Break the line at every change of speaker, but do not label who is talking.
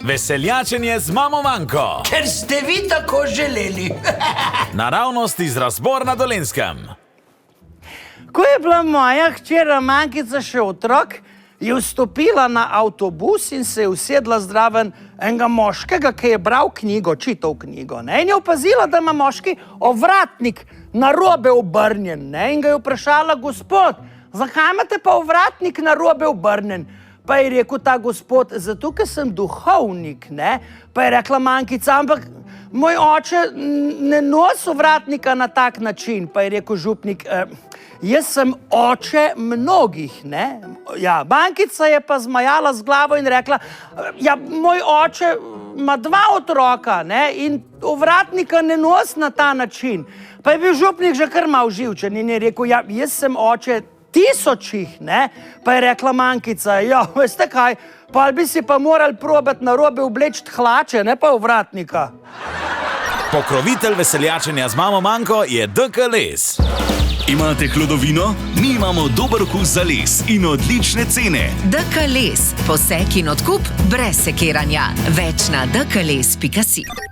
Veseljačenje z mamo Manko.
Ker ste vi tako želeli.
Naravnost iz Razbor na Dolenjskem.
Ko je bila moja hčera Mankica še otrok, je vstopila na avtobus in se je usedla zraven enega moškega, ki je bral knjigo, čital knjigo. In je opazila, da ima moški ovratnik narobe obrnjen. In ga je vprašala: gospod, zakaj imate pa ovratnik narobe obrnjen? Pa je rekel ta gospod: zato, ker sem duhovnik. Pa je rekla Mankica: ampak moj oče ne nosi ovratnika na tak način. Pa je rekel župnik: jaz sem oče mnogih. Ja, Mankica je pa zmajala z glavo in rekla: ja, moj oče ima 2 otroka in ovratnika ne nosi na ta način. Pa je bil župnik že kar malo živčen in je rekel: ja, jaz sem oče 1000. Pa je rekla Mankica: ja, veste kaj, pa bi si pa morali probati narobe obleči hlače, ne pa ovratnika.
Pokrovitelj veseljačenja z mamo Manko je DK Les.
Imate hlodovino? Mi imamo dober okus za les in odlične cene.
DK Les, posek in odkup brez sekiranja. Več na dkles.si.